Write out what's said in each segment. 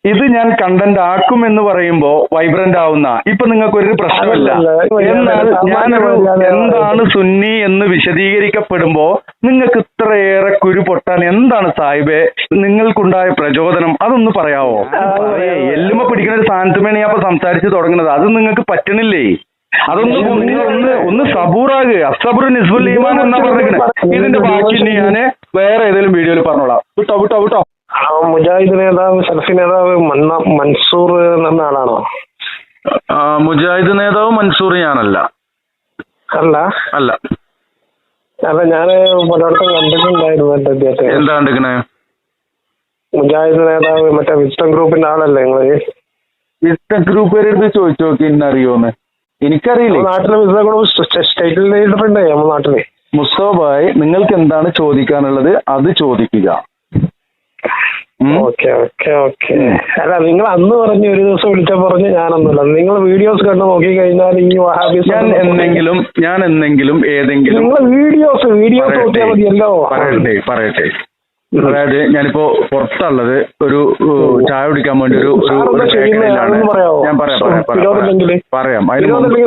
ഇത് ഞാൻ കണ്ടന്റ് ആക്കും എന്ന് പറയുമ്പോ വൈബ്രന്റ് ആവുന്ന ഇപ്പൊ നിങ്ങൾക്ക് ഒരു പ്രശ്നമില്ല. എന്നാൽ ഞാനൊരു എന്താണ് സുന്നി എന്ന് വിശദീകരിക്കപ്പെടുമ്പോ നിങ്ങൾക്ക് ഇത്രയേറെ കുരു പൊട്ടാൻ എന്താണ് സാഹിബെ നിങ്ങൾക്കുണ്ടായ പ്രചോദനം? അതൊന്ന് പറയാവോ? എല്ലുമ പിടിക്കുന്ന ഒരു സാധനത്തുമേണ് ഞാൻ അപ്പൊ സംസാരിച്ച് തുടങ്ങുന്നത്. അത് നിങ്ങൾക്ക് പറ്റണില്ലേ? അതൊന്ന് ഒന്ന് സബൂറാക്. അസബുർ നിസ്ബുൽ ഈമാൻ എന്നാ പറഞ്ഞിരിക്കുന്നത്. ഇതിന്റെ ബാക്കി ഞാന് വേറെ ഏതെങ്കിലും വീഡിയോയിൽ പറഞ്ഞോളാം. വിട്ടോ. മുജാഹിദ് നേതാവ് സലഫി നേതാവ് മൻസൂർ എന്ന ആളാണോ? മുജാഹിദ് നേതാവ് മൻസൂർ ഞാനല്ല. അല്ല അല്ല അല്ല ഞാന് പലയിടത്തും കണ്ടിട്ടുണ്ടായിരുന്നു അദ്ദേഹത്തെ. എന്താ കണ്ടിരിക്കണേ? മുജാഹിദ് നേതാവ് മറ്റേ വിസ്റ്റം ഗ്രൂപ്പിന്റെ ആളല്ലേ നിങ്ങള്? വിസ്റ്റം ഗ്രൂപ്പുകാരെ അടുത്ത് ചോദിച്ചു നോക്കി ഇന്നറിയോന്ന്. എനിക്കറിയില്ല. നാട്ടിലെ വിസ്റ്റം ഗ്രൂപ്പ് സ്റ്റേറ്റിൽ ലീഡറുണ്ട് നമ്മുടെ നാട്ടില്. മുസ്തഫ ഭായ്, നിങ്ങൾക്ക് എന്താണ് ചോദിക്കാനുള്ളത് അത് ചോദിക്കുക. ഓക്കെ. അല്ല നിങ്ങൾ അന്ന് പറഞ്ഞു ഒരു ദിവസം വിളിച്ച പറഞ്ഞു ഞാനൊന്നുമില്ല. നിങ്ങൾ വീഡിയോസ് കണ്ട് നോക്കി കഴിഞ്ഞാൽ ഈ വഹാബിസ് ഞാൻ എന്തെങ്കിലും ഏതെങ്കിലും നിങ്ങൾ വീഡിയോസ് നോക്കിയാൽ മതിയല്ലോ. പറയട്ടെ. അതായത് ഞാനിപ്പോ പുറത്തുള്ളത് ഒരു ചായ കുടിക്കാൻ വേണ്ടി ഒരു ബേക്കറിയിലാണ്. ഞാൻ പറയാം.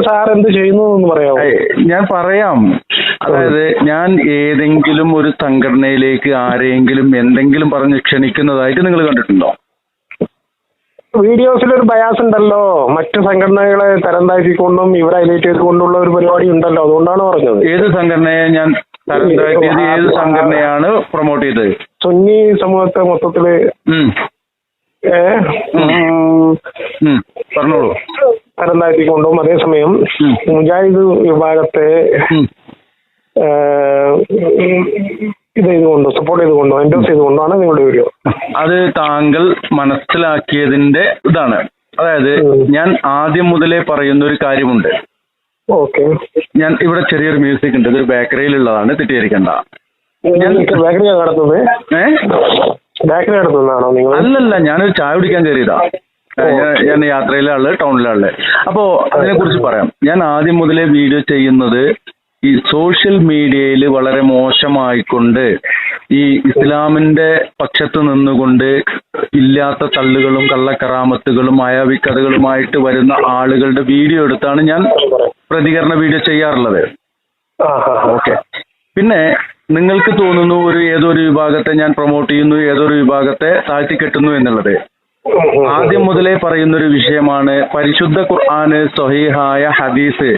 സാർ എന്ത് ചെയ്യുന്നു പറയാമോ? ഞാൻ പറയാം. അതായത് ഞാൻ ഏതെങ്കിലും ഒരു സംഘടനയിലേക്ക് ആരെങ്കിലും എന്തെങ്കിലും പറഞ്ഞ് ക്ഷണിക്കുന്നതായിട്ട് നിങ്ങൾ കണ്ടിട്ടുണ്ടോ? വീഡിയോസിലൊരു ബയാസ് ഉണ്ടല്ലോ, മറ്റു സംഘടനകളെ തരം താഴ്ത്തിക്കൊണ്ടും ഇവരെ ഹൈലൈറ്റ് ചെയ്തുകൊണ്ടുള്ള ഒരു പരിപാടി ഉണ്ടല്ലോ, അതുകൊണ്ടാണ് പറഞ്ഞത്. ഏത് സംഘടനയെ ഞാൻ തരം താഴ്ത്തിയത്? ഏത് സംഘടനയാണ് പ്രൊമോട്ട് ചെയ്തത്? സുന്നി സമൂഹത്തെ മൊത്തത്തില് പറഞ്ഞോളൂ. തരം താഴ്ത്തിക്കൊണ്ടും അതേസമയം മുജാഹിദ് വിഭാഗത്തെ സപ്പോർട്ട് ചെയ്തുകൊണ്ടോ എൻഡോസ് ചെയ്തുകൊണ്ടാണ് നിങ്ങളുടെ വീഡിയോ. അത് താങ്കൾ മനസ്സിലാക്കിയതിന്റെ ഇതാണ്. അതായത് ഞാൻ ആദ്യം മുതലേ പറയുന്ന ഒരു കാര്യമുണ്ട്. ഓക്കെ. ഞാൻ ഇവിടെ ചെറിയൊരു മ്യൂസിക് ഉണ്ട്. ഇതൊരു ബേക്കറിയിലുള്ളതാണ്, തെറ്റിദ്ധരിക്കണ്ട. ബേക്കറി നടത്തുന്നത്? ബേക്കറി നടത്തുന്നതാണോ നിങ്ങൾ? അല്ലല്ല, ഞാനൊരു ചായ കുടിക്കാൻ കയറിയതാ. ഞാൻ യാത്രയിലുള്ള ടൗണിലുള്ള. അപ്പോ അതിനെ കുറിച്ച് പറയാം. ഞാൻ ആദ്യം മുതലേ വീഡിയോ ചെയ്യുന്നത് ഈ സോഷ്യൽ മീഡിയയിൽ വളരെ മോശമായിക്കൊണ്ട് ഈ ഇസ്ലാമിന്റെ പക്ഷത്ത് നിന്നുകൊണ്ട് ഇല്ലാത്ത തള്ളുകളും കള്ളക്കറാമത്തുകളും മായാവിക്കഥകളുമായിട്ട് വരുന്ന ആളുകളുടെ വീഡിയോ എടുത്താണ് ഞാൻ പ്രതികരണ വീഡിയോ ചെയ്യാറുള്ളത്. ഓക്കെ. പിന്നെ നിങ്ങൾക്ക് തോന്നുന്നു ഏതൊരു വിഭാഗത്തെ ഞാൻ പ്രൊമോട്ട് ചെയ്യുന്നു, ഏതൊരു വിഭാഗത്തെ താഴ്ത്തിക്കെട്ടുന്നു എന്നുള്ളത്. ആദ്യം മുതലേ പറയുന്നൊരു വിഷയമാണ് പരിശുദ്ധ ഖുർആന്, സ്വഹീഹായ ഹദീസ്.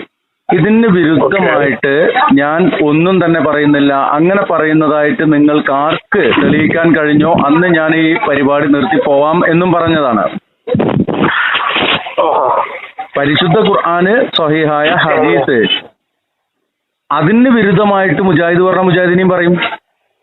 ഇതിന് വിരുദ്ധമായിട്ട് ഞാൻ ഒന്നും തന്നെ പറയുന്നില്ല. അങ്ങനെ പറയുന്നതായിട്ട് നിങ്ങൾക്ക് ആർക്ക് തെളിയിക്കാൻ കഴിഞ്ഞോ അന്ന് ഞാൻ ഈ പരിപാടി നിർത്തി പോവാം എന്നും പറഞ്ഞതാണ്. പരിശുദ്ധ ഖുർആന്, സ്വഹീഹായ ഹദീസ്, അതിന് വിരുദ്ധമായിട്ട് മുജാഹിദ് പറഞ്ഞ മുജാഹിദിനെയും പറയും.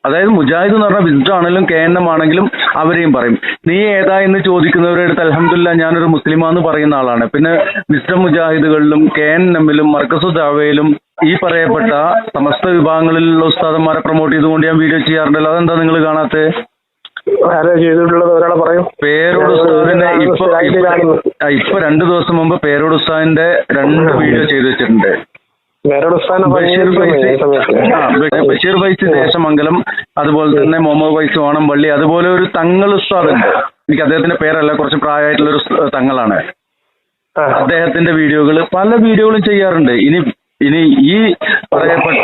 അതായത് മുജാഹിദ് എന്ന് പറഞ്ഞാൽ വിസ്ഡം ആണെങ്കിലും KNM ആണെങ്കിലും അവരെയും പറയും. നീ ഏതാ എന്ന് ചോദിക്കുന്നവരുടെ അടുത്ത് അൽഹംദുലില്ലാ ഞാനൊരു മുസ്ലിമാന്ന് പറയുന്ന ആളാണ്. പിന്നെ വിസ്ഡം മുജാഹിദുകളിലും KNM-ലും മർക്കസു ദഅവയിലും ഈ പറയപ്പെട്ട സമസ്ത വിഭാഗങ്ങളിലുള്ള ഉസ്താദന്മാരെ പ്രൊമോട്ട് ചെയ്തുകൊണ്ട് ഞാൻ വീഡിയോ ചെയ്യാറുണ്ടല്ലോ. അതെന്താ നിങ്ങൾ കാണാത്തത്? പേരോട് ഉസ്താദിനെ ഇപ്പൊ 2 ദിവസം മുമ്പ് പേരോട് ഉസ്താദിന്റെ 2 വീഡിയോ ചെയ്തു വെച്ചിട്ടുണ്ട്. ബഷീർ ഫൈസി ദേശമംഗലം, അതുപോലെ തന്നെ മുഹമ്മദ് ഫൈസി ഓണംപള്ളി, അതുപോലെ ഒരു തങ്ങൾ ഉസ്താദുണ്ട്. എനിക്ക് അദ്ദേഹത്തിന്റെ പേരല്ല, കുറച്ച് പ്രായമായിട്ടുള്ള ഒരു തങ്ങളാണ്. അദ്ദേഹത്തിന്റെ പല വീഡിയോകളും ചെയ്യാറുണ്ട്. ഇനി ഈ പറയപ്പെട്ട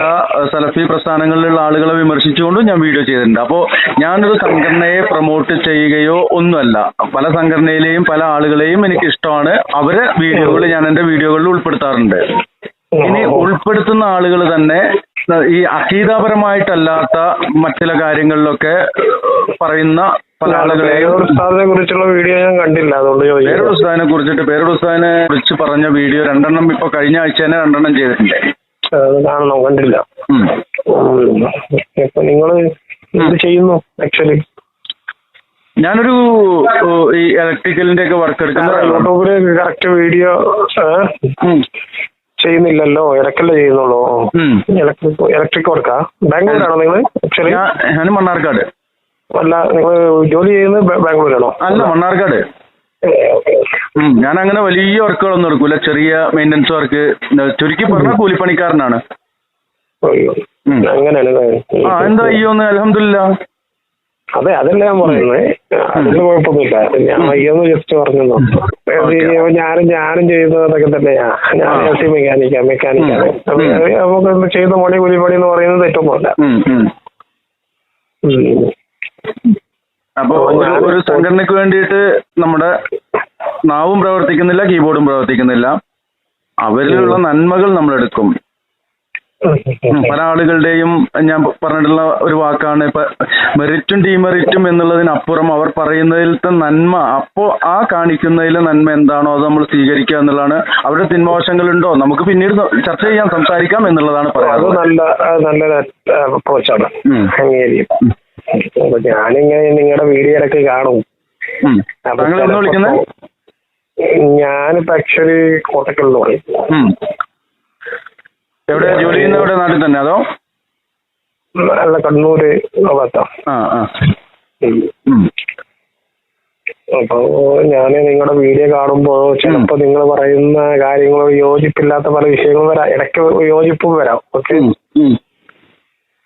സലഫി പ്രസ്ഥാനങ്ങളിലുള്ള ആളുകളെ വിമർശിച്ചുകൊണ്ടും ഞാൻ വീഡിയോ ചെയ്തിട്ടുണ്ട്. അപ്പോൾ ഞാനൊരു സംഘടനയെ പ്രൊമോട്ട് ചെയ്യുകയോ ഒന്നുമല്ല. പല സംഘടനയിലെയും പല ആളുകളെയും എനിക്ക് ഇഷ്ടമാണ്. അവരെ വീഡിയോകൾ ഞാൻ എൻ്റെ വീഡിയോകളിൽ ഉൾപ്പെടുത്താറുണ്ട്. ഇനി ഉൾപ്പെടുത്തുന്ന ആളുകൾ തന്നെ ഈ അഖീദാപരമായിട്ടല്ലാത്ത മറ്റുള്ള കാര്യങ്ങളിലൊക്കെ പറയുന്ന പല ആളുകളെയും കുറിച്ചുള്ള വീഡിയോ ഞാൻ കണ്ടില്ല. അതുകൊണ്ട് പേരോട് ഉസ്താദിനെ കുറിച്ച് പറഞ്ഞ വീഡിയോ 2 ഇപ്പൊ കഴിഞ്ഞ ആഴ്ച തന്നെ 2 ചെയ്തിട്ടുണ്ട്. കണ്ടില്ല. നിങ്ങൾ എന്ത് ചെയ്യുന്നു? ആക്ച്വലി ഞാനൊരു ഈ ഇലക്ട്രിക്കലിന്റെ ഒക്കെ വർക്ക് എടുക്കുന്ന യൂട്യൂബില് കറക്റ്റ് വീഡിയോ ചെയ്യുന്നില്ലല്ലോ, ഇടയ്ക്കല്ലേ ചെയ്യുന്നുള്ളൂ. ഇലക്ട്രിക് വർക്കാ? ബാംഗ്ലൂരാണോ നിങ്ങൾ? ആക്ച്വലി ഞാൻ മണ്ണാർക്കാട്. അല്ല, നിങ്ങൾ ജോലി ചെയ്യുന്നത് ബാംഗ്ലൂരാണോ? അല്ല, മണ്ണാർക്കാട്. ഞാൻ അങ്ങനെ വലിയ വർക്കുകളൊന്നും എടുക്കൂല. ചെറിയ മെയിൻ്റനൻസ് വർക്ക്, ചുരുക്കി പറഞ്ഞ കൂലിപ്പണിക്കാരനാണ്. അങ്ങനെയാണ്. എന്താ അയ്യോന്ന്? അൽഹംദുലില്ലാ. അതെ, അതല്ല ഞാൻ പറയുന്നത്. അതിന് കുഴപ്പമൊന്നുമില്ല. ഞാൻ അയ്യൊന്ന് ജസ്റ്റ് പറഞ്ഞു. ഞാനും ചെയ്യുന്നതൊക്കെ തന്നെയാ. ഞാൻ മെക്കാനിക്കാണ്. നമുക്ക് ചെയ്ത പണി കൂലിപ്പണി എന്ന് പറയുന്നത് തെറ്റൊന്നുമല്ല. അപ്പൊ ഒരു സംഘടനയ്ക്ക് വേണ്ടിയിട്ട് നമ്മുടെ നാവും പ്രവർത്തിക്കുന്നില്ല, കീബോർഡും പ്രവർത്തിക്കുന്നില്ല. അവരിലുള്ള നന്മകൾ നമ്മൾ എടുക്കും. പല ആളുകളുടെയും ഞാൻ പറഞ്ഞിട്ടുള്ള ഒരു വാക്കാണ് ഇപ്പൊ മെറിറ്റും ഡീമെറിറ്റും എന്നുള്ളതിനപ്പുറം അവർ പറയുന്നതിലത്തെ നന്മ, അപ്പോ ആ കാണിക്കുന്നതിലെ നന്മ എന്താണോ അത് നമ്മൾ സ്വീകരിക്കുക എന്നുള്ളതാണ്. അവരുടെ തിന്മവശങ്ങളുണ്ടോ നമുക്ക് പിന്നീട് ചർച്ച ചെയ്യാൻ, സംസാരിക്കാം എന്നുള്ളതാണ് പറയാറുള്ളത്. നല്ലൊരു അപ്രോച്ചാണ്. ഞാനിങ്ങനെ നിങ്ങളുടെ വീഡിയോ ഇടയ്ക്ക് കാണും. താങ്കൾ എന്ന് വിളിക്കുന്നത്? ഞാനിപ്പോ ആക്ച്വലി കോട്ടക്കലിൽ പറയും. എവിടെ ജോലി ചെയ്യുന്ന? എവിടെ, നാട്ടിൽ തന്നെ അതോ? അല്ല, കണ്ണൂര് ഭാഗത്താ. അപ്പൊ ഞാന് നിങ്ങളുടെ വീഡിയോ കാണുമ്പോ ചിലപ്പോ നിങ്ങൾ പറയുന്ന കാര്യങ്ങൾ യോജിപ്പില്ലാത്ത പല വിഷയങ്ങളും വരാം, ഇടയ്ക്ക് യോജിപ്പും വരാം. ഓക്കെ,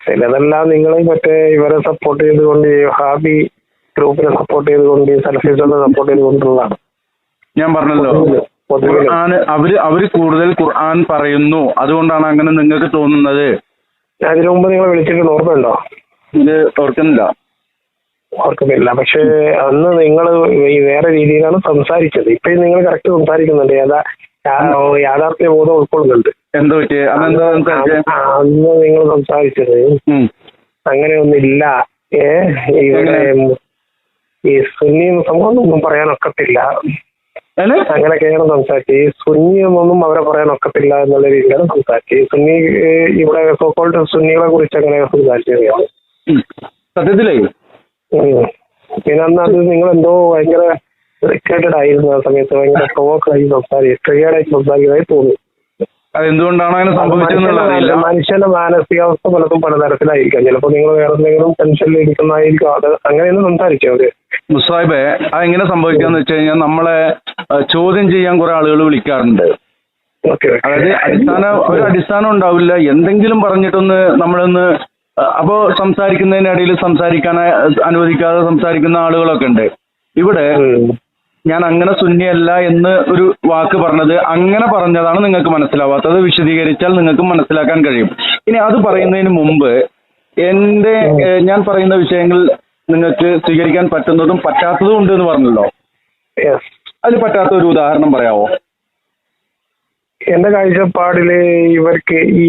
ചിലതെല്ലാം നിങ്ങൾ മറ്റേ ഇവരെ സപ്പോർട്ട് ചെയ്തുകൊണ്ട്, ഹാബി ഗ്രൂപ്പിനെ സപ്പോർട്ട് ചെയ്തുകൊണ്ട്, സലഫിസത്തെ സപ്പോർട്ട് ചെയ്തുകൊണ്ടുള്ളതാണ്. ഞാൻ പറഞ്ഞല്ലോ, അവര് കൂടുതൽ ഖുർആൻ പറയുന്നു, അതുകൊണ്ടാണ് അങ്ങനെ നിങ്ങൾക്ക് തോന്നുന്നത്. അതിനു മുമ്പ് നിങ്ങൾ വിളിച്ചിട്ട് ഓർമ്മയുണ്ടോ? ഇത് ഓർക്കുന്നില്ല. പക്ഷെ അന്ന് നിങ്ങൾ വേറെ രീതിയിലാണ് സംസാരിച്ചത്. ഇപ്പൊ നിങ്ങൾ കറക്റ്റ് സംസാരിക്കുന്നുണ്ട്. യാഥാർത്ഥ്യ ബോധം ഉൾക്കൊള്ളുന്നുണ്ട്. എന്താ പറ്റിയ? അന്ന് നിങ്ങൾ സംസാരിച്ചത് അങ്ങനെയൊന്നില്ല. ഇവിടെ ഈ സുന്നി സംഭവം ഒന്നും പറയാനൊക്കത്തില്ല, അങ്ങനെയൊക്കെയാണ് സംസാരിച്ചത്. ഈ സുന്നി എന്നൊന്നും അവരെ പറയാനൊക്കത്തില്ല എന്നുള്ള രീതിയിലാണ് സംസാരിച്ചത്. ഈ സുന്നി ഇവിടെ സോക്കോൾഡ് സുന്നികളെ കുറിച്ച് അങ്ങനെയാണ് സംസാരിച്ചത് സത്യത്തിലേ. പിന്നെ അന്ന് അത് നിങ്ങൾ എന്തോ ഭയങ്കര എക്സൈറ്റഡ് ആയിരുന്നു. ആ സമയത്ത് ഭയങ്കര പ്രൊവോക്കായി ട്രിഗേർഡായി സംസാരിക്കുന്നതായി തോന്നി. അതെന്തുകൊണ്ടാണ് അങ്ങനെ സംഭവിച്ചത്? മനുഷ്യന്റെ മാനസികാവസ്ഥ പലതും പലതരത്തിലായിരിക്കാം. ചിലപ്പോൾ നിങ്ങൾ വേറെ എന്തെങ്കിലും ടെൻഷനിൽ ഇരിക്കുന്നതായിരിക്കും. അത് അങ്ങനെയൊന്നും സംസാരിച്ചത് മുസാഹിബെ. അതെങ്ങനെ സംഭവിക്കാന്ന് വെച്ച് കഴിഞ്ഞാൽ നമ്മളെ ചോദ്യം ചെയ്യാൻ കുറെ ആളുകൾ വിളിക്കാറുണ്ട്. അതായത് ഒരു അടിസ്ഥാനം ഉണ്ടാവില്ല, എന്തെങ്കിലും പറഞ്ഞിട്ടൊന്ന് നമ്മളൊന്ന്, അപ്പോ സംസാരിക്കുന്നതിനിടയിൽ സംസാരിക്കാൻ അനുവദിക്കാതെ സംസാരിക്കുന്ന ആളുകളൊക്കെ ഉണ്ട്. ഇവിടെ ഞാൻ അങ്ങനെ സുന്നിയല്ല എന്ന് ഒരു വാക്ക് പറഞ്ഞത്, അങ്ങനെ പറഞ്ഞതാണ് നിങ്ങൾക്ക് മനസ്സിലാവാത്തത്. വിശദീകരിച്ചാൽ നിങ്ങൾക്ക് മനസ്സിലാക്കാൻ കഴിയും. ഇനി അത് പറയുന്നതിന് മുമ്പ് ഞാൻ പറയുന്ന വിഷയങ്ങൾ നിങ്ങൾക്ക് സ്വീകരിക്കാൻ പറ്റുന്നതും പറ്റാത്തതും ഉണ്ട് എന്ന് പറഞ്ഞല്ലോ. അതിൽ പറ്റാത്ത ഒരു ഉദാഹരണം പറയാവോ? എന്റെ കാഴ്ചപ്പാടില് ഇവർക്ക് ഈ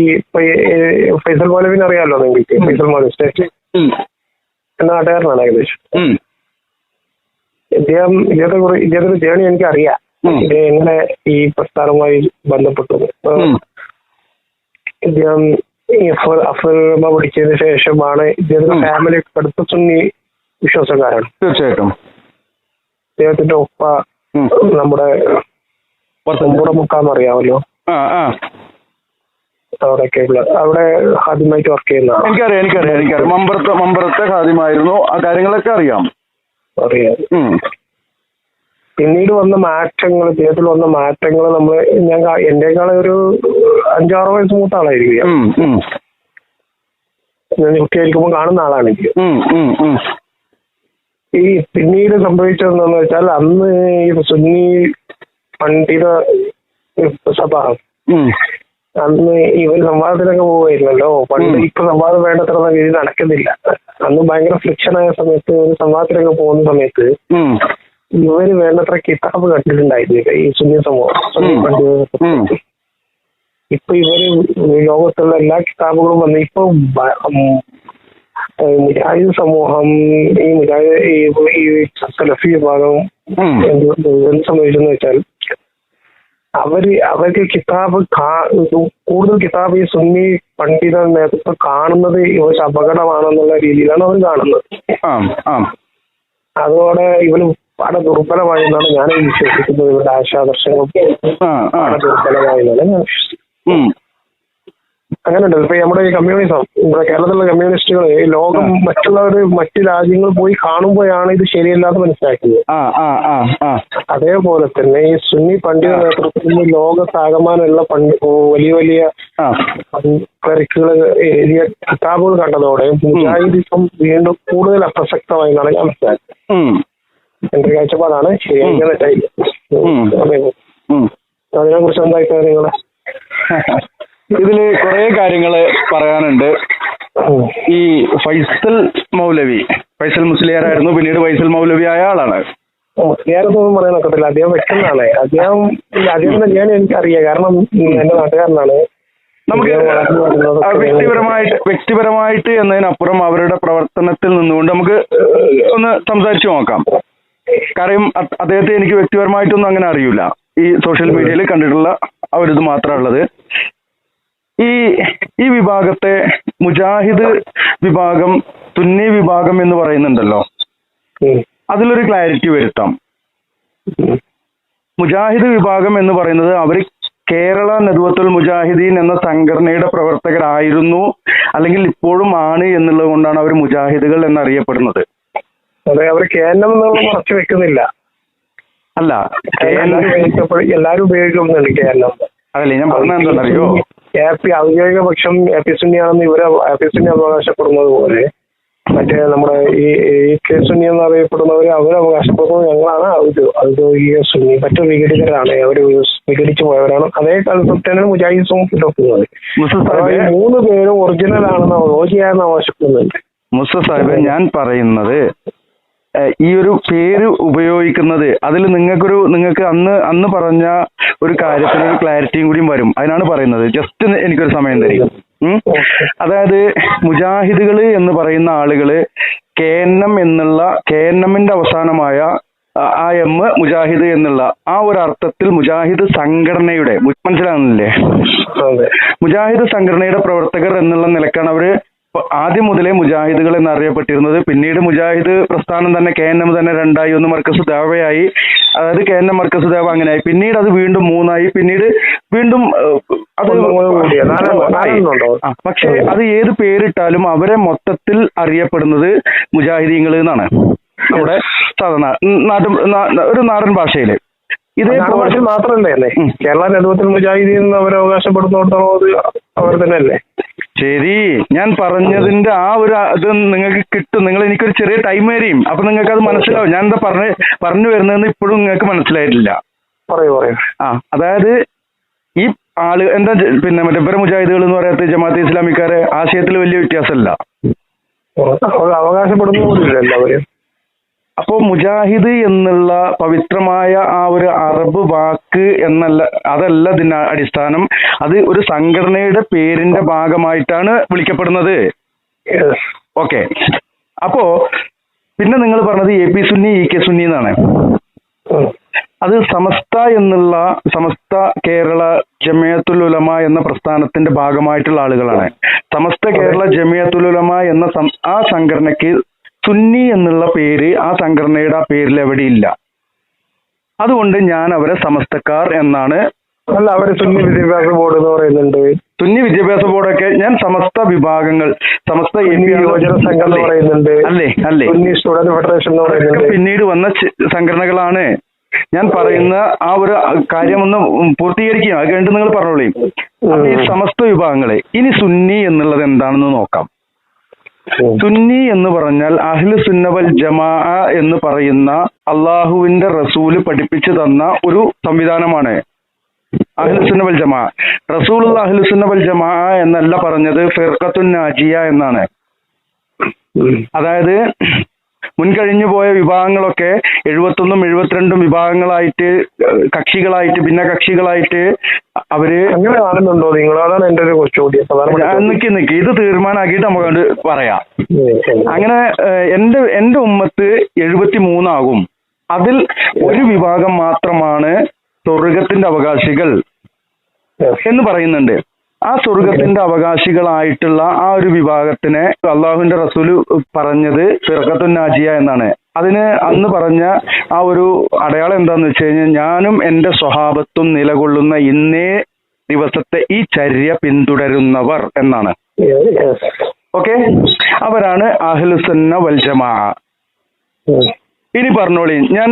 ഫൈസൽ മൗലവിനെ അറിയാമല്ലോ നിങ്ങൾക്ക്? ഫൈസൽ മൗലവി സ്റ്റേറ്റ് എന്ന നാട്ടുകാരനാണ് ഏകദേശം. ഇദ്ദേഹത്തിന്റെ ജേണി എനിക്ക് അറിയാം. ഇത് എങ്ങനെ ഈ പ്രസ്ഥാനവുമായി ബന്ധപ്പെട്ടത്. ഇദ്ദേഹം അഫ്സൽ പഠിച്ചതിന് ശേഷമാണ് ഇദ്ദേഹത്തിന്റെ ഫാമിലി അടുത്ത സുന്നി വിശ്വാസക്കാരാണ്. തീർച്ചയായിട്ടും. ഇദ്ദേഹത്തിന്റെ ഒപ്പ നമ്മുടെ മുക്കാന്ന് അറിയാമല്ലോ, അവിടെ ഹാദിമായിട്ട് വർക്ക് ചെയ്യുന്നതാണ്. എനിക്കറിയാം. മമ്പറത്തെ ഹാദിമായിരുന്നു. ആ കാര്യങ്ങളൊക്കെ അറിയാം. പിന്നീട് വന്ന മാറ്റങ്ങൾ, ഇദ്ദേഹത്തിൽ വന്ന മാറ്റങ്ങൾ നമ്മൾ എന്റെക്കാളെ ഒരു 5-6 വയസ്സ് മൂത്ത ആളായിരിക്കും. ഞാൻ കുട്ടിയായിരിക്കുമ്പോൾ കാണുന്ന ആളാണ് എനിക്ക്. ഈ പിന്നീട് സംഭവിച്ചതെന്നു വെച്ചാൽ അന്ന് ഈ സുന്നി പണ്ഡിത സഭ അന്ന് ഇവർ സംവാദത്തിനൊക്കെ പോവുമായിരുന്നല്ലോ. പണ്ട് ഇപ്പൊ സംവാദം വേണ്ടത്ര രീതി നടക്കുന്നില്ല. അന്ന് ഭയങ്കര ഫ്രിക്ഷനായ സമയത്ത് ഒരു സംവാദത്തിനൊക്കെ പോകുന്ന സമയത്ത് ഇവര് വേണ്ടത്ര കിതാബ് കണ്ടിട്ടുണ്ടായിരുന്നില്ല ഈ സുന്നി സമൂഹം, സുന്നി പണ്ഡിത. ഇപ്പൊ ഇവര് ലോകത്തുള്ള എല്ലാ കിതാബുകളും വന്ന് ഇപ്പൊ മുജാഹിദ് സമൂഹം, ഈ സലഫി വിഭാഗം എന്ത് സംഭവിച്ചെന്ന് വെച്ചാൽ അവർക്ക് കിതാബ് കൂടുതൽ കിതാബ് ഈ സുന്നി പണ്ഡിത നേതൃത്വം കാണുന്നത് ഇവർക്ക് അപകടമാണെന്നുള്ള രീതിയിലാണ് അവർ കാണുന്നത്. അതോടെ ഇവര് വളരെ ദുർബലമായെന്നാണ് ഞാൻ വിശ്വസിക്കുന്നത്. ഇവരുടെ ആശാദർശങ്ങൾ വളരെ ദുർബലമായെന്നാണ് ഞാൻ വിശ്വസിക്കുന്നത്. അങ്ങനെ ഉണ്ട്. ഇപ്പൊ നമ്മുടെ ഈ കമ്മ്യൂണിസം, ഇവിടെ കേരളത്തിലുള്ള കമ്മ്യൂണിസ്റ്റുകൾ ഈ ലോകം മറ്റു രാജ്യങ്ങൾ പോയി കാണുമ്പോഴാണ് ഇത് ശരിയല്ലാതെ മനസ്സിലാക്കുന്നത്. അതേപോലെ തന്നെ ഈ സുന്നി പണ്ഡിത നേതൃത്വത്തിൽ ലോകത്താകമാനുള്ള വലിയ വലിയ ക്ലറിക്കുകൾ എഴുതിയ കിതാബുകൾ കണ്ടതോടെ മുജാഹിദിസം വീണ്ടും കൂടുതൽ അപ്രസക്തമായി എന്നാണ് ഞാൻ മനസ്സിലാക്കുന്നത്. എന്റെ കാഴ്ചപ്പാടാണ്. ശരിയായി തെറ്റായി അതിനെ കുറിച്ച് എന്തായിട്ടാണ് നിങ്ങളെ? ഇതില് കുറെ കാര്യങ്ങള് പറയാനുണ്ട്. ഈ ഫൈസൽ മുസ്ലിയാരായിരുന്നു, പിന്നീട് ഫൈസൽ മൗലവി ആയ ആളാണ്. മുസ്ലിയാരൊന്നും പറയാൻ ഒക്കത്തില്ല, അദ്ദേഹം വ്യക്തനാണ്. അദ്ദേഹം തന്നെയാണ് എനിക്കറിയാം, കാരണം എന്റെ നാട്ടുകാരനാണ്. നമുക്ക് വ്യക്തിപരമായിട്ട് എന്നതിനപ്പുറം അവരുടെ പ്രവർത്തനത്തിൽ നിന്നുകൊണ്ട് നമുക്ക് ഒന്ന് സംസാരിച്ചു നോക്കാം. കാര്യം അദ്ദേഹത്തെ എനിക്ക് വ്യക്തിപരമായിട്ടൊന്നും അങ്ങനെ അറിയില്ല. ഈ സോഷ്യൽ മീഡിയയിൽ കണ്ടിട്ടുള്ള ആ ഒരു ഇത് മാത്രമേ ഉള്ളത്. ഈ വിഭാഗത്തെ മുജാഹിദ് വിഭാഗം, സുന്നി വിഭാഗം എന്ന് പറയുന്നുണ്ടല്ലോ, അതിലൊരു ക്ലാരിറ്റി വരുത്താം. മുജാഹിദ് വിഭാഗം എന്ന് പറയുന്നത് അവർ കേരള നദ്വത്തുൽ മുജാഹിദീൻ എന്ന സംഘടനയുടെ പ്രവർത്തകരായിരുന്നു, അല്ലെങ്കിൽ ഇപ്പോഴും ആണ് എന്നുള്ളത് കൊണ്ടാണ് അവർ മുജാഹിദുകൾ എന്നറിയപ്പെടുന്നത്. അതെ, അവർ കേരളം മറച്ചു വെക്കുന്നില്ല. അല്ല, എല്ലാരും ഉപയോഗിക്കുന്നുണ്ട് കേരളം. അതല്ലേ ഞാൻ പറഞ്ഞത് എന്താണെന്നറിയോ, ഔദ്യോഗിക പക്ഷം എ പി സുന്നിയാണെന്ന് ഇവരെ എ പി സുന്നി അവകാശപ്പെടുന്നത് പോലെ മറ്റേ നമ്മുടെ ഈ കെ സുന്നി എന്നറിയപ്പെടുന്നവർ അവരവകാശപ്പെടുന്നത് ഞങ്ങളാണ് ഔദ്യോഗിക സുന്നി, മറ്റു വിഘടിതരാണ്, അവർ വിഘടിച്ചു പോയവരാണ്. അതേ കൺസെപ്റ്റാണ് മുജാഹിദും പുലർത്തുന്നത്. 3 പേരും ഒറിജിനൽ ആണെന്ന് റോജിയാണെന്ന് അവകാശപ്പെടുന്നുണ്ട്. മുസ്തഫ സാഹിബ്, ഞാൻ പറയുന്നത് ഈ ഒരു പേര് ഉപയോഗിക്കുന്നത് അതിൽ നിങ്ങൾക്ക് അന്ന് പറഞ്ഞ ഒരു കാര്യത്തിനൊരു ക്ലാരിറ്റിയും കൂടിയും വരും. അതിനാണ് പറയുന്നത്. ജസ്റ്റ് എനിക്കൊരു സമയം തരും. അതായത് മുജാഹിദുകൾ എന്ന് പറയുന്ന ആളുകള് KNM അവസാനമായ ആ എം മുജാഹിദ് എന്നുള്ള ആ ഒരു അർത്ഥത്തിൽ മുജാഹിദ് സംഘടനയുടെ, മനസ്സിലാകുന്നില്ലേ, മുജാഹിദ് സംഘടനയുടെ പ്രവർത്തകർ എന്നുള്ള നിലക്കാണ് അവര് ആദ്യം മുതലേ മുജാഹിദുകൾ എന്നറിയപ്പെട്ടിരുന്നത്. പിന്നീട് മുജാഹിദ് പ്രസ്ഥാനം തന്നെ KNM തന്നെ 2ആയി, ഒന്ന് മർക്കസ് ദേവയായി, അതായത് KNM മർക്കസ് ദേവ അങ്ങനെയായി, പിന്നീട് അത് വീണ്ടും 3ആയി, പിന്നീട് വീണ്ടും അത് പക്ഷെ അത് ഏത് പേരിട്ടാലും അവരെ മൊത്തത്തിൽ അറിയപ്പെടുന്നത് മുജാഹിദീങ്ങൾ എന്നാണ് നമ്മുടെ സാധാരണ ഒരു നാടൻ ഭാഷയില്. ഇതേ ഭാഷയിൽ മാത്രമല്ലേ കേരള നദ്വത്തുൽ മുജാഹിദീൻ അവർ അവകാശപ്പെടുന്നോടത്തോളം അവർ തന്നെ അല്ലേ? ശരി, ഞാൻ പറഞ്ഞതിന്റെ ആ ഒരു ഇത് നിങ്ങൾക്ക് കിട്ടും. നിങ്ങൾ എനിക്കൊരു ചെറിയ ടൈം വരെയും, അപ്പൊ നിങ്ങൾക്ക് അത് മനസ്സിലാവും. ഞാൻ എന്താ പറഞ്ഞു വരുന്നതെന്ന് ഇപ്പോഴും നിങ്ങൾക്ക് മനസ്സിലായിട്ടില്ല. അതായത് ഈ എന്താ പിന്നെ മറ്റേ മുജാഹിദുകൾ എന്ന് പറയാത്ത ജമാഅത്തെ ഇസ്ലാമിക്കാരെ ആശയത്തിൽ വലിയ വ്യത്യാസമല്ല, അവകാശപ്പെടുന്ന. അപ്പോ മുജാഹിദ് എന്നുള്ള പവിത്രമായ ആ ഒരു അറബ് വാക്ക് അതല്ല ഇതിന്റെ അടിസ്ഥാനം. അത് ഒരു സംഘടനയുടെ പേരിന്റെ ഭാഗമായിട്ടാണ് വിളിക്കപ്പെടുന്നത്. ഓക്കെ, അപ്പോ പിന്നെ നിങ്ങൾ പറഞ്ഞത് A P Sunni E K Sunni എന്നാണ്. അത് സമസ്ത കേരള ജമിയത്തുൽ ഉലമ എന്ന പ്രസ്ഥാനത്തിന്റെ ഭാഗമായിട്ടുള്ള ആളുകളാണ്. സമസ്ത കേരള ജമിയത്തുൽ ഉലമ എന്ന ആ സംഘടനയ്ക്ക് സുന്നി എന്നുള്ള പേര് ആ സംഘടനയുടെ ആ പേരിൽ എവിടെയില്ല. അതുകൊണ്ട് ഞാൻ അവരെ സമസ്തക്കാർ എന്നാണ്. അല്ല, അവര് സുന്നി വിദ്യാഭ്യാസ ബോർഡ് എന്ന് പറയുന്നുണ്ട്. സുന്നി വിദ്യാഭ്യാസ ബോർഡൊക്കെ ഞാൻ സമസ്ത വിഭാഗങ്ങൾ, സമസ്ത യുവജന സംഘം എന്ന് പറയുന്നുണ്ട്, അല്ലേ സുന്നി സ്റ്റുഡന്റ് ഫെഡറേഷൻ എന്ന് പറയുന്നുണ്ട്. പിന്നീട് വന്ന സംഘടനകളാണ്. ഞാൻ പറയുന്ന ആ ഒരു കാര്യം ഒന്ന് പൂർത്തീകരിക്കുക, അത് കഴിഞ്ഞിട്ട് നിങ്ങൾ പറഞ്ഞോളൂ. അപ്പൊ ഈ സമസ്ത വിഭാഗങ്ങളെ ഇനി സുന്നി എന്നുള്ളത് എന്താണെന്ന് നോക്കാം. സുന്നി എന്ന് പറഞ്ഞാൽ അഹ്ലു സുന്ന വൽ ജമാഅ എന്ന് പറയുന്ന അള്ളാഹുവിന്റെ റസൂല് പഠിപ്പിച്ചു തന്ന ഒരു സംവിധാനമാണ് അഹ്ലു സുന്ന വൽ ജമാഅ. റസൂലുള്ള അഹ്ലു സുന്ന വൽ ജമാഅ എന്നല്ല പറഞ്ഞത്, ഫിർഖത്തുൻ നാജിയ എന്നാണ്. അതായത് മുൻകഴിഞ്ഞു പോയ വിഭാഗങ്ങളൊക്കെ 71 72 വിഭാഗങ്ങളായിട്ട് കക്ഷികളായിട്ട് ഭിന്നകക്ഷികളായിട്ട് അവര് അങ്ങനെ കാണുന്നുണ്ടോ നിങ്ങൾ? അതാണ് എന്റെ ഒരു ചോദ്യം. നിക്ക് ഇത് തീരുമാനമാക്കിയിട്ട് നമുക്ക് പറയാം. അങ്ങനെ എന്റെ ഉമ്മത്ത് 73 ആകും. അതിൽ ഒരു വിഭാഗം മാത്രമാണ് സ്വർഗത്തിന്റെ അവകാശികൾ എന്ന് പറയുന്നുണ്ട്. ആ സ്വർഗത്തിന്റെ അവകാശികളായിട്ടുള്ള ആ ഒരു വിഭാഗത്തിനെ അള്ളാഹുവിന്റെ റസൂല് പറഞ്ഞത് ഫിർഖത്തുൻ നാജിയ എന്നാണ്. അതിന് അന്ന് പറഞ്ഞ ആ ഒരു അടയാളം എന്താന്ന് വെച്ച് കഴിഞ്ഞാൽ, ഞാനും എന്റെ സ്വഹാബത്തും നിലകൊള്ളുന്ന ഇന്നേ ദിവസത്തെ ഈ ചര്യ പിന്തുടരുന്നവർ എന്നാണ്. ഓക്കെ, അവരാണ് അഹ്ലു സുന്ന വൽ ജമാഅ. ഇനി പറഞ്ഞോളി, ഞാൻ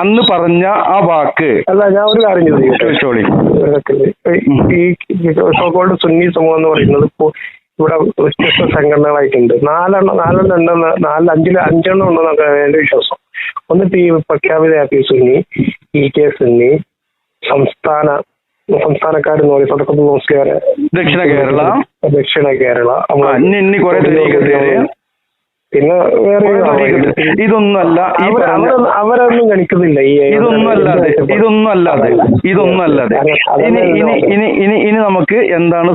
അന്ന് പറഞ്ഞ ആ വാക്ക്. അല്ല, ഞാൻ ഒരു കാര്യം ചോദിച്ചോളി. ഈ സോക്കോൾഡ് സുന്നി സമൂഹം എന്ന് പറയുന്നത് ഇപ്പോൾ ഇവിടെ വ്യത്യസ്ത സംഘടനകളായിട്ടുണ്ട്. അഞ്ചെണ്ണം ഉണ്ടെന്നൊക്കെ എന്റെ വിശ്വാസം. ഒന്ന് പ്രഖ്യാപിത ആപ്പി സുന്നി, കെ സുന്നി, സംസ്ഥാനക്കാരെന്ന് പറയും സദഖത്തുൽ മുസ്ലിയാരെ, ദക്ഷിണ കേരള, പിന്നെ വേറെ ഇതൊന്നല്ല. അവരൊന്നും ഗണിക്കുന്നില്ല. ഇതൊന്നല്ലാതെ ഇനി നമുക്ക് എന്താണ്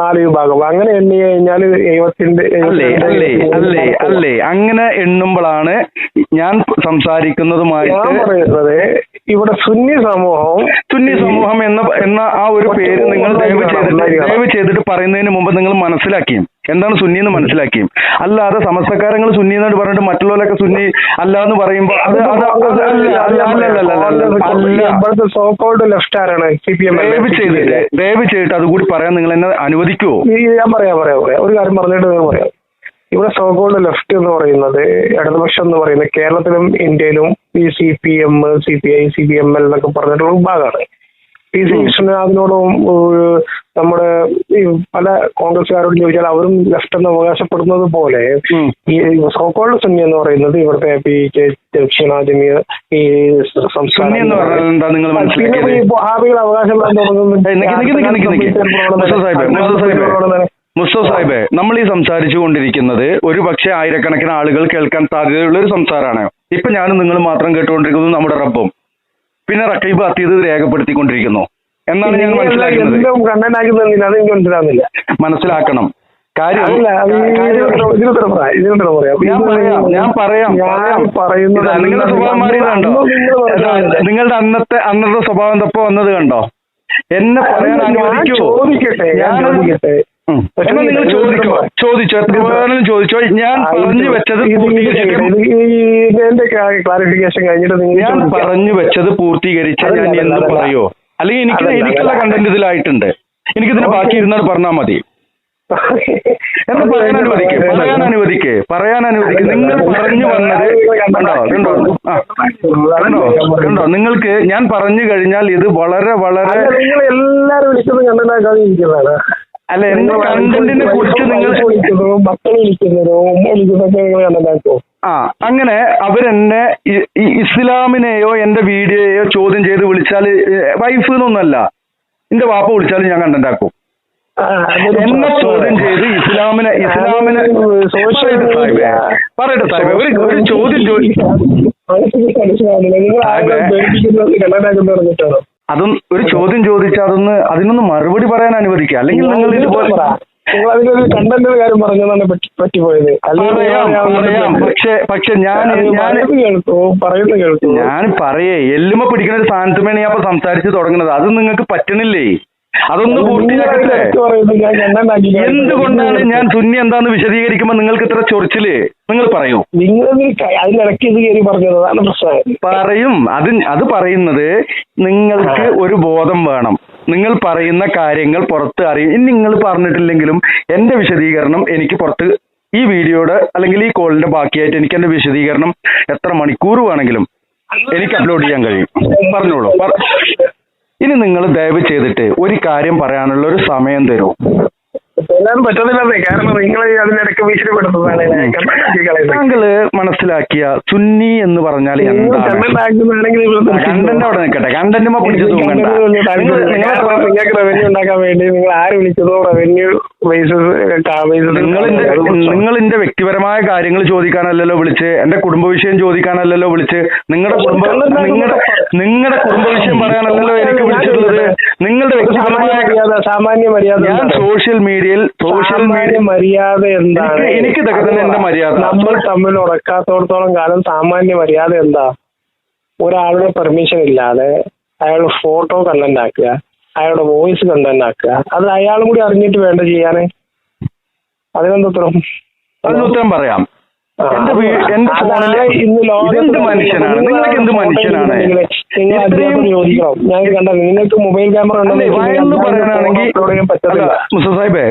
4 വിഭാഗം അങ്ങനെ എണ്ണി കഴിഞ്ഞാൽ 70 അല്ലേ അങ്ങനെ എണ്ണുമ്പോഴാണ് ഞാൻ സംസാരിക്കുന്നതുമായിട്ട് പറയുന്നത്. ഇവിടെ സുന്നി സമൂഹം എന്ന ആ ഒരു പേര് നിങ്ങൾ ദയവ് ചെയ്തിട്ട് പറയുന്നതിന് മുമ്പ് നിങ്ങൾ മനസ്സിലാക്കിയും എന്താണ് സുന്നി എന്ന് മനസ്സിലാക്കിയും. അല്ലാതെ സമസ്തക്കാരങ്ങൾ സുന്നി എന്ന് പറഞ്ഞിട്ട് മറ്റുള്ളവരൊക്കെ സുന്നി അല്ല എന്ന് പറയുമ്പോൾ ദയവ് ചെയ്തിട്ട് അതുകൂടി പറയാൻ നിങ്ങൾ എന്നെ അനുവദിക്കുവോ? ഞാൻ പറയാം. ഒരു കാര്യം പറഞ്ഞിട്ട് പറയാം. ഇവിടെ സോക്കോൾഡ് ലെഫ്റ്റ് എന്ന് പറയുന്നത്, ഇടതുപക്ഷം എന്ന് പറയുന്നത് കേരളത്തിലും ഇന്ത്യയിലും ഈ CPM, CPI, CPML എന്നൊക്കെ പറഞ്ഞിട്ടുള്ള വിഭാഗമാണ്. PC കൃഷ്ണനാഥിനോടും നമ്മുടെ ഈ പല കോൺഗ്രസ്സുകാരോടും ചോദിച്ചാൽ അവരും ലെഫ്റ്റ് എന്ന് അവകാശപ്പെടുന്നത് പോലെ ഈ സോക്കോൾഡ് സുന്നി എന്ന് പറയുന്നത് ഇവിടുത്തെ ദക്ഷിണാദിമീയ ഈ സംസ്ഥാന വഹാബികൾ അവകാശപ്പെടാൻ തുടങ്ങുന്നത്. മുസ്തഫ സാഹിബേ, നമ്മൾ ഈ സംസാരിച്ചു കൊണ്ടിരിക്കുന്നത് ഒരു പക്ഷേ ആയിരക്കണക്കിന് ആളുകൾ കേൾക്കാൻ സാധ്യതയുള്ള ഒരു സംസാരമാണ്. ഇപ്പൊ ഞാനും നിങ്ങൾ മാത്രം കേട്ടുകൊണ്ടിരിക്കുന്നത് നമ്മുടെ റബ്ബും പിന്നെ റക്കീബ് അത്തീത് രേഖപ്പെടുത്തിക്കൊണ്ടിരിക്കുന്നു എന്നാണ് ഞാൻ മനസ്സിലാക്കുന്നത്. മനസ്സിലാക്കണം കാര്യം. ഞാൻ പറയാം. നിങ്ങളുടെ സ്വഭാവം മാറിയത് കണ്ടോ? നിങ്ങളുടെ അന്നത്തെ സ്വഭാവം തപ്പോ വന്നത് കണ്ടോ? എന്നെ പറയാൻ അനുവദിക്കുമോ? എന്നാ നിങ്ങൾ ചോദിച്ചോ, എത്ര വേണമെങ്കിലും ചോദിച്ചോ. ഞാൻ പറഞ്ഞു വെച്ചത് ഞാൻ പറഞ്ഞു വെച്ചത് പൂർത്തീകരിച്ചാൽ ഞാൻ എന്ത് പറയോ? അല്ലെങ്കിൽ എനിക്കുള്ള കണ്ടന്റ് ഇതിലായിട്ടുണ്ട്. എനിക്കിതിന് ബാക്കി ഇരുന്നാൽ പറഞ്ഞാൽ മതി. എന്ന് പറയാൻ അനുവദിക്കേ. നിങ്ങൾ പറഞ്ഞു വന്നത് കണ്ടോ? നിങ്ങൾക്ക് ഞാൻ പറഞ്ഞു കഴിഞ്ഞാൽ ഇത് വളരെ എല്ലാരും വിളിച്ചത് കണ്ടാക്കാതിരിക്കുന്നതാണ്. അല്ല, എന്റെ കണ്ടന്റിനെ കുറിച്ച് നിങ്ങൾ അങ്ങനെ അവരെന്നെ ഇസ്ലാമിനെയോ എന്റെ വീഡിയോയോ ചോദ്യം ചെയ്ത് വിളിച്ചാൽ വൈഫ് എന്നൊന്നല്ല, എന്റെ വാപ്പ വിളിച്ചാലും ഞാൻ കണ്ടന്റ് ആക്കും. എന്നെ ചോദ്യം ചെയ്ത് ഇസ്ലാമിനെ പറയട്ടെ സാഹിബ്, ഒരു ചോദ്യം അതും ഒരു ചോദ്യം ചോദിച്ചാൽ അതിനൊന്ന് മറുപടി പറയാൻ അനുവദിക്കുക. അല്ലെങ്കിൽ നിങ്ങൾ ഇതുപോലെ പക്ഷെ ഞാൻ പറയേ എല്ലുമ പിടിക്കുന്ന ഒരു സ്ഥാനത്തുമാണ് ഞാൻ അപ്പൊ സംസാരിച്ച് തുടങ്ങുന്നത്. അത് നിങ്ങൾക്ക് പറ്റണില്ലേ? അതൊന്ന് പൂർത്തിയാക്കട്ടെ. എന്തുകൊണ്ടാണ് ഞാൻ സുന്നി എന്താന്ന് വിശദീകരിക്കുമ്പോൾ നിങ്ങൾക്ക് ഇത്ര ചൊറിച്ചില്? നിങ്ങൾ പറയൂ. പറയും. അത് പറയുന്നത് നിങ്ങൾക്ക് ഒരു ബോധം വേണം. നിങ്ങൾ പറയുന്ന കാര്യങ്ങൾ പുറത്ത് അറിയും. ഇനി നിങ്ങൾ പറഞ്ഞിട്ടില്ലെങ്കിലും എന്റെ വിശദീകരണം എനിക്ക് പുറത്ത് ഈ വീഡിയോയുടെ അല്ലെങ്കിൽ ഈ കോളിന്റെ ബാക്കിയായിട്ട് എനിക്ക് എന്റെ വിശദീകരണം എത്ര മണിക്കൂർ വേണമെങ്കിലും എനിക്ക് അപ്ലോഡ് ചെയ്യാൻ കഴിയും. പറഞ്ഞോളൂ. ഇനി നിങ്ങൾ ദയവ് ചെയ്തിട്ട് ഒരു കാര്യം പറയാനുള്ള ഒരു സമയം തരൂ. പറ്റത്തില്ലേ? കാരണം നിങ്ങൾ അതിനിടയ്ക്ക് ഭീഷണിപ്പെടുത്തുന്നതാണ്. താങ്കള് മനസ്സിലാക്കിയ സുന്നി എന്ന് പറഞ്ഞാൽ എന്താണ്? കണ്ടന്റ് അവിടെ നിൽക്കട്ടെ. കണ്ടന്റുമ്പോ പിടിച്ചു തൂങ്ങണ്ട. നിങ്ങൾക്ക് റവന്യൂ ഉണ്ടാക്കാൻ വേണ്ടി നിങ്ങൾ ആര് വിളിച്ചതോ റവന്യൂ നിങ്ങളിന്റെ വ്യക്തിപരമായ കാര്യങ്ങൾ ചോദിക്കാനല്ലല്ലോ വിളിച്ച്, എന്റെ കുടുംബ വിഷയം ചോദിക്കാനല്ലല്ലോ വിളിച്ച്, നിങ്ങളുടെ കുടുംബ വിഷയം പറയാനല്ലല്ലോ എനിക്ക് വിളിച്ചിട്ടുള്ളത്. നിങ്ങളുടെ വ്യക്തിപരമായ സാമാന്യ മര്യാദ. ഞാൻ സോഷ്യൽ മീഡിയ മര്യാദ എന്താണ്? എനിക്ക് ഇതൊക്കെ തന്നെ എന്റെ മര്യാദ. നമ്മൾ തമ്മിൽ ഉറക്കാത്തോടത്തോളം കാലം സാമാന്യ മര്യാദ എന്താ? ഒരാളുടെ പെർമിഷൻ ഇല്ലാതെ അയാളുടെ ഫോട്ടോ കണ്ടന്റ് ആക്കുക, അയാളുടെ വോയിസ് കണ്ടന്റ് ആക്കുക, അത് അയാളും കൂടി അറിഞ്ഞിട്ട് വേണ്ട ചെയ്യാന്. അതിനുത്തരം പറയാം. എന്റെ ഫോണില് എന്ത് മനുഷ്യനാണ്? നിങ്ങൾക്ക് എന്ത് മനുഷ്യനാണ്? നിങ്ങൾ അധ്യാപകർ ചോദിക്കണം. ഞാൻ കണ്ടത് നിങ്ങൾക്ക് മൊബൈൽ ക്യാമറ വയന്ന് പറയാനാണെങ്കിൽ മുസ്തഫ സാഹിബേ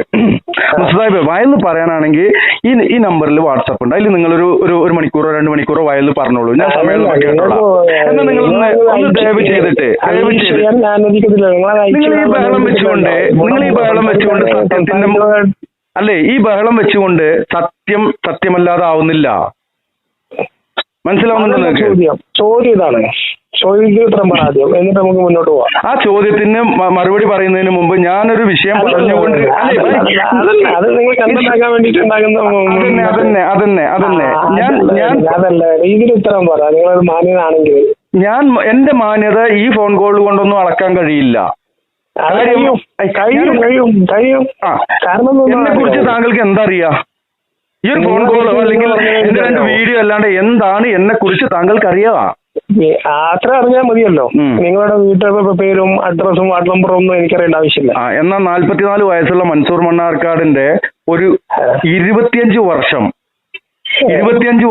വയന്ന് പറയാനാണെങ്കിൽ ഈ നമ്പറിൽ വാട്സപ്പ് ഉണ്ട്. അതിൽ നിങ്ങളൊരു ഒരു മണിക്കൂറോ 2 മണിക്കൂറോ വയലിൽ പറഞ്ഞോളൂ. ഞാൻ സമയം എന്നാൽ നിങ്ങൾ ഒന്ന് ദയവ് ചെയ്തിട്ട് നിങ്ങൾ ഈ ബഹളം വെച്ചുകൊണ്ട് സത്യത്തിന്റെ അല്ലേ ഈ ബഹളം വെച്ചുകൊണ്ട് സത്യമല്ലാതാവുന്നില്ല. മനസ്സിലാവുന്നുണ്ടോ നിങ്ങൾക്ക്? ചോദ്യം ഇതാണ്, ചോദ്യോത്തരം ആദ്യം, എന്നിട്ട് നമുക്ക് മുന്നോട്ട് പോവാം. ആ ചോദ്യത്തിന് മറുപടി പറയുന്നതിന് മുമ്പ് ഞാനൊരു വിഷയം പറഞ്ഞുകൊണ്ട് അത് നിങ്ങൾ കണ്ടുണ്ടാക്കാൻ വേണ്ടിട്ട് അതല്ല ഇതിന് ഉത്തരം പറ. നിങ്ങളത് മാന്യനാണെങ്കിൽ ഞാൻ എന്റെ മാന്യത ഈ ഫോൺ കോൾ കൊണ്ടൊന്നും അളക്കാൻ കഴിയില്ല. കാരണം എന്നെ കുറിച്ച് താങ്കൾക്ക് എന്താ അറിയാ? ഈ ഒരു ഫോൺ കോളോ അല്ലെങ്കിൽ എന്റെ 2 വീഡിയോ അല്ലാണ്ട് എന്താണ് എന്നെ കുറിച്ച് താങ്കൾക്ക് അറിയാ? അത്ര അറിഞ്ഞാൽ മതിയല്ലോ. നിങ്ങളുടെ വീട്ടിലെ പേരും അഡ്രസ്സും വാർഡ് നമ്പറും ഒന്നും എനിക്കറിയേണ്ട ആവശ്യമില്ല. എന്നാൽ 44 വയസ്സുള്ള മൻസൂർ മണ്ണാർക്കാടിന്റെ ഒരു 25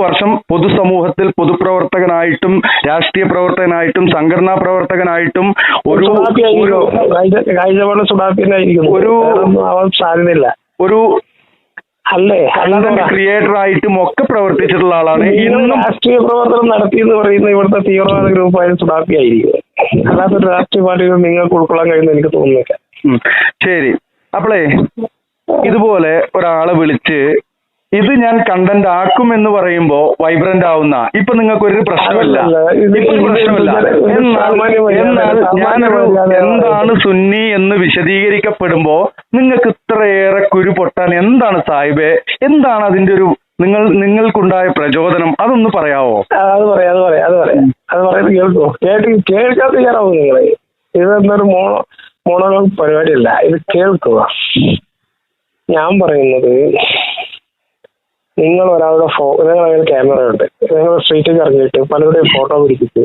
വർഷം പൊതുസമൂഹത്തിൽ പൊതുപ്രവർത്തകനായിട്ടും രാഷ്ട്രീയ പ്രവർത്തകനായിട്ടും സംഘടനാ പ്രവർത്തകനായിട്ടും ഒരു ക്രിയേറ്റർ ആയിട്ടും ഒക്കെ പ്രവർത്തിച്ചിട്ടുള്ള ആളാണ്. ഇന്നും രാഷ്ട്രീയ പ്രവർത്തനം നടത്തി എന്ന് പറയുന്ന ഇവിടുത്തെ തീവ്രവാദ ഗ്രൂപ്പായ സുഡാപ്പി ആയിരിക്കും. അല്ലാത്തൊരു രാഷ്ട്രീയ പാർട്ടികൾ നിങ്ങൾക്ക് ഉൾക്കൊള്ളാൻ കഴിയുന്ന എനിക്ക് തോന്നുന്നില്ല. ശരി, അപ്പോളേ ഇതുപോലെ ഒരാളെ വിളിച്ച് ഇത് ഞാൻ കണ്ടന്റ് ആക്കും എന്ന് പറയുമ്പോ വൈബ്രന്റ് ആവുന്ന ഇപ്പൊ നിങ്ങൾക്ക് ഒരു പ്രശ്നമില്ല. എന്നാൽ ഞാനൊരു എന്താണ് സുന്നി എന്ന് വിശദീകരിക്കപ്പെടുമ്പോ നിങ്ങൾക്ക് ഇത്രയേറെ കുരു പൊട്ടാൻ എന്താണ് സാഹിബേ? എന്താണ് അതിന്റെ ഒരു നിങ്ങൾക്കുണ്ടായ പ്രചോദനം? അതൊന്ന് പറയാവോ? അത് പറയുന്നത് കേൾക്കോ? കേൾക്കാത്ത തയ്യാറാവും നിങ്ങളെ. ഇതെന്തൊരു മോണോലോഗ് പരിപാടിയല്ല, ഇത് കേൾക്കുക. ഞാൻ പറയുന്നത് നിങ്ങൾ ഒരാളുടെ നിങ്ങളെ ക്യാമറ ഉണ്ട്, നിങ്ങൾ സ്ട്രീറ്റിൽ ഇറങ്ങിയിട്ട് പലരുടെയും ഫോട്ടോ പിടിച്ചിട്ട്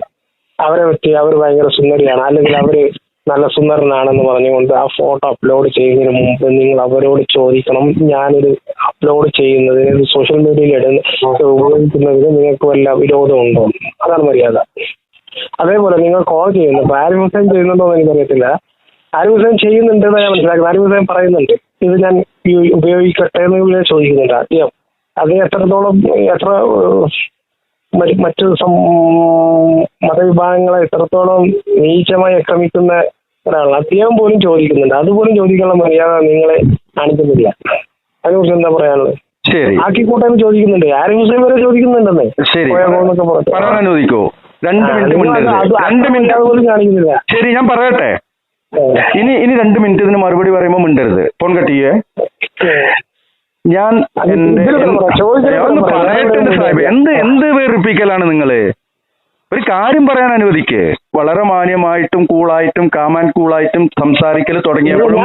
അവരെ പറ്റി അവർ ഭയങ്കര സുന്ദരിയാണ് അല്ലെങ്കിൽ അവര് നല്ല സുന്ദരനാണെന്ന് പറഞ്ഞുകൊണ്ട് ആ ഫോട്ടോ അപ്ലോഡ് ചെയ്യുന്നതിന് മുമ്പ് നിങ്ങൾ അവരോട് ചോദിക്കണം, ഞാനിത് അപ്ലോഡ് ചെയ്യുന്നതിന് സോഷ്യൽ മീഡിയയിൽ ഉപയോഗിക്കുന്നതിന് നിങ്ങൾക്ക് വല്ല വിരോധമുണ്ടോ? അതാണ് മര്യാദ. അതേപോലെ നിങ്ങൾ കോൾ ചെയ്യുന്നു, ഇപ്പൊ ആരിഫ് ഹുസൈൻ ചെയ്യുന്നുണ്ടോ എന്ന് എനിക്കറിയത്തില്ല. ആരിഫ് ഹുസൈൻ ചെയ്യുന്നുണ്ടെന്ന് ഞാൻ മനസ്സിലാക്കുന്നത്. ആരിഫ് ഹുസൈൻ പറയുന്നുണ്ട് ഇത് ഞാൻ ഉപയോഗിക്കട്ടെ എന്ന് ഞാൻ ചോദിക്കുന്നുണ്ട്. ആദ്യം അത് എത്രത്തോളം മറ്റു മതവിഭാഗങ്ങളെ എത്രത്തോളം നീചമായി ആക്രമിക്കുന്ന ഒരാളാണ്. അദ്ദേഹം പോലും ചോദിക്കുന്നുണ്ട്. അതുപോലും ചോദിക്കാനുള്ള മര്യാദ നിങ്ങളെ കാണിക്കുന്നില്ല. അതിനെക്കുറിച്ച് എന്താ പറയാനുള്ളത്? ആക്കിക്കൂട്ടാൻ ചോദിക്കുന്നുണ്ട്, ആരിഫ് ഹുസൈൻ വരെ ചോദിക്കുന്നുണ്ടെന്നേ. പോലും കാണിക്കുന്നില്ല. ശരി, ഞാൻ പറയട്ടെ. ഇനി 2 മിനിറ്റ് ഇതിന് മറുപടി പറയുമ്പോൾ മിണ്ടരുത്, ഫോൺ കട്ട് ചെയ്യേ. ഞാൻ എന്ത് വേർപ്പിക്കലാണ് നിങ്ങള്? ഒരു കാര്യം പറയാൻ അനുവദിക്കേ. വളരെ മാന്യമായിട്ടും കൂളായിട്ടും കൂളായിട്ടും സംസാരിക്കൽ തുടങ്ങിയപ്പോഴും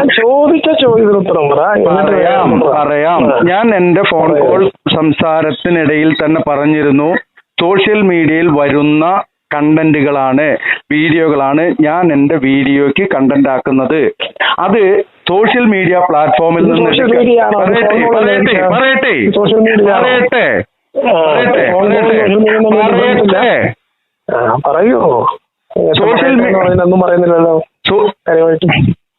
പറയാം. ഞാൻ എന്റെ ഫോൺ കോൾ സംസാരത്തിനിടയിൽ തന്നെ പറഞ്ഞിരുന്നു, സോഷ്യൽ മീഡിയയിൽ വരുന്ന കണ്ടന്റുകളാണ്, വീഡിയോകളാണ് ഞാൻ എന്റെ വീഡിയോയ്ക്ക് കണ്ടന്റ് ആക്കുന്നത്. അത് സോഷ്യൽ മീഡിയ പ്ലാറ്റ്ഫോമിൽ നിന്ന്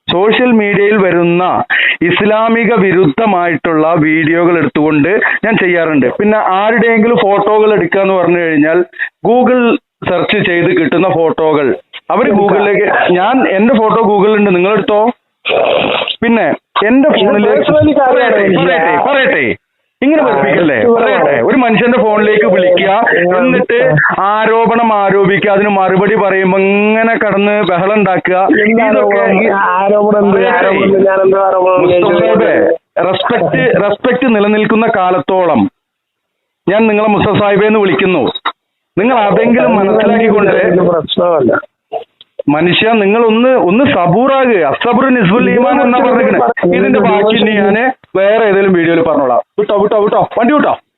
സോഷ്യൽ മീഡിയയിൽ വരുന്ന ഇസ്ലാമിക വിരുദ്ധമായിട്ടുള്ള വീഡിയോകൾ എടുത്തുകൊണ്ട് ഞാൻ ചെയ്യാറുണ്ട്. പിന്നെ ആരുടെയെങ്കിലും ഫോട്ടോകൾ എടുക്കുക എന്ന് പറഞ്ഞു കഴിഞ്ഞാൽ ഗൂഗിൾ സെർച്ച് ചെയ്ത് കിട്ടുന്ന ഫോട്ടോകൾ അവർ ഗൂഗിളിലേക്ക്, ഞാൻ എന്റെ ഫോട്ടോ ഗൂഗിളിലുണ്ട്, നിങ്ങളെടുത്തോ. പിന്നെ എന്റെ ഫോണിലേക്ക് പറയട്ടെ ഇങ്ങനെ പഠിപ്പിക്കല്ലേ, പറയട്ടെ. ഒരു മനുഷ്യന്റെ ഫോണിലേക്ക് വിളിക്കുക, എന്നിട്ട് ആരോപിക്കുക, അതിന് മറുപടി പറയുമ്പോ ഇങ്ങനെ കടന്ന് ബഹളം ഉണ്ടാക്കുക. റെസ്പെക്ട് നിലനിൽക്കുന്ന കാലത്തോളം ഞാൻ നിങ്ങളെ മുസ്തഫ സാഹിബേ എന്ന് വിളിക്കുന്നു. നിങ്ങൾ അതെങ്കിലും മനസ്സിലാക്കിക്കൊണ്ട് മനുഷ്യ നിങ്ങൾ ഒന്ന് സബൂറാകുക. അസബുർ നിസ്ബുൽ ഈമാൻ എന്നാ പറഞ്ഞിരിക്കുന്നത്. ഇതിന്റെ ബാക്കി ഞാൻ വേറെ ഏതെങ്കിലും വീഡിയോയിൽ പറഞ്ഞോളാം. വിട്ടോ വണ്ടി വിട്ടോ.